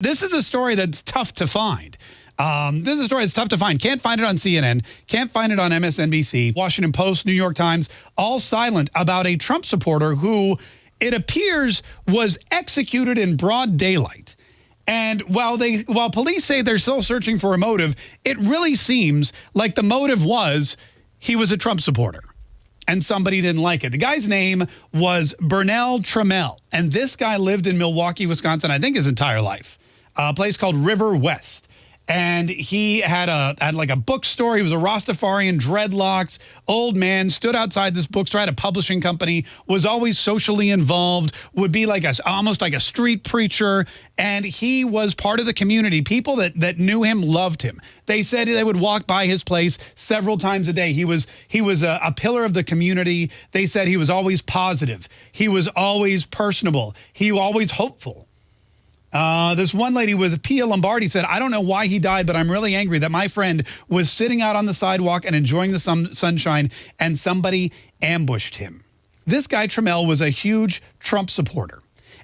This is a story that's tough to find. This is a story that's tough to find. Can't find it on CNN. Can't find it on MSNBC. Washington Post, New York Times, all silent about a Trump supporter who, it appears, was executed in broad daylight. And while police say they're still searching for a motive, it really seems like the motive was he was a Trump supporter and somebody didn't like it. The guy's name was Bernell Trammell, and this guy lived in Milwaukee, Wisconsin, I think his entire life. A place called River West. And he had like a bookstore. He was a Rastafarian, dreadlocks, old man, stood outside this bookstore, had a publishing company, was always socially involved, would be like almost like a street preacher. And he was part of the community. People that knew him loved him. They said they would walk by his place several times a day. He was a pillar of the community. They said he was always positive. He was always personable. He was always hopeful. This one lady with Pia Lombardi said, I don't know why he died, but I'm really angry that my friend was sitting out on the sidewalk and enjoying the sunshine and somebody ambushed him. This guy, Trammell, was a huge Trump supporter.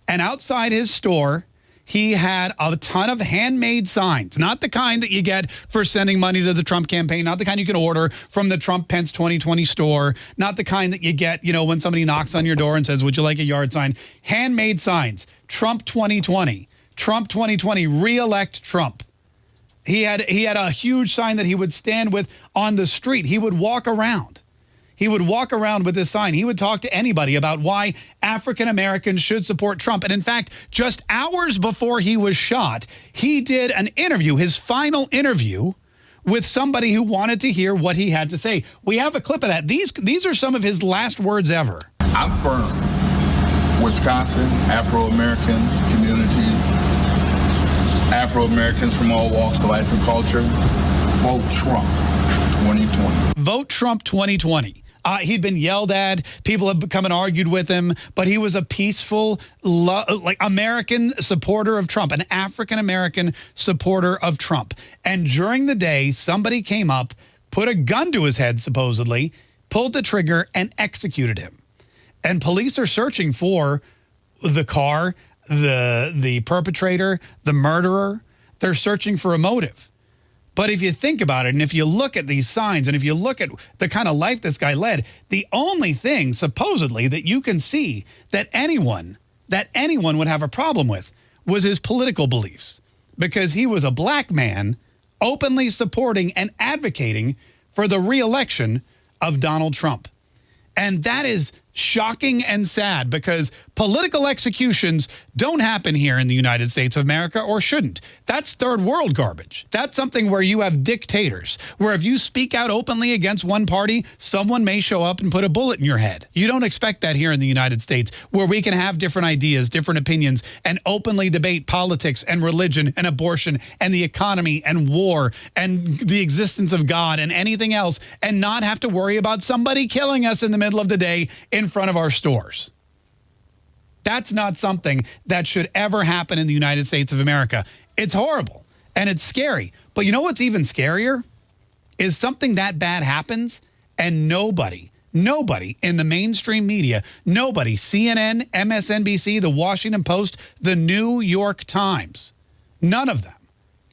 And outside his store, he had a ton of handmade signs, not the kind that you get for sending money to the Trump campaign, not the kind you can order from the Trump-Pence 2020 store, not the kind that you get, when somebody knocks on your door and says, would you like a yard sign? Handmade signs, Trump 2020. Trump 2020, re-elect Trump. He had a huge sign that he would stand with on the street. He would walk around. He would walk around with this sign. He would talk to anybody about why African Americans should support Trump. And in fact, just hours before he was shot, he did an interview, his final interview, with somebody who wanted to hear what he had to say. We have a clip of that. These are some of his last words ever. I'm firm. Wisconsin, Afro-Americans, communities, Afro-Americans from all walks of life and culture, vote Trump 2020. Vote Trump 2020. He'd been yelled at. People have come and argued with him, but he was a peaceful, American supporter of Trump, an African-American supporter of Trump. And during the day, somebody came up, put a gun to his head, supposedly, pulled the trigger, and executed him. And police are searching for the car, the perpetrator, the murderer. They're searching for a motive. But if you think about it, and if you look at these signs, and if you look at the kind of life this guy led, the only thing, supposedly, that you can see that anyone would have a problem with was his political beliefs. Because he was a black man openly supporting and advocating for the re-election of Donald Trump. And that is shocking and sad because political executions don't happen here in the United States of America, or shouldn't. That's third world garbage. That's something where you have dictators, where if you speak out openly against one party, someone may show up and put a bullet in your head. You don't expect that here in the United States, where we can have different ideas, different opinions, and openly debate politics and religion and abortion and the economy and war and the existence of God and anything else, and not have to worry about somebody killing us in the middle of the day in front of our stores. That's not something that should ever happen in the United States of America. It's horrible and it's scary. But you know what's even scarier? Is something that bad happens and nobody in the mainstream media, nobody, CNN, MSNBC, the Washington Post, the New York Times, none of them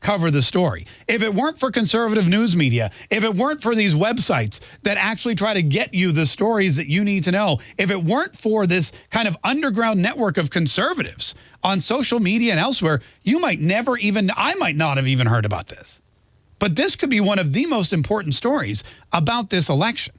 cover the story. If it weren't for conservative news media, if it weren't for these websites that actually try to get you the stories that you need to know, if it weren't for this kind of underground network of conservatives on social media and elsewhere, I might not have even heard about this. But this could be one of the most important stories about this election.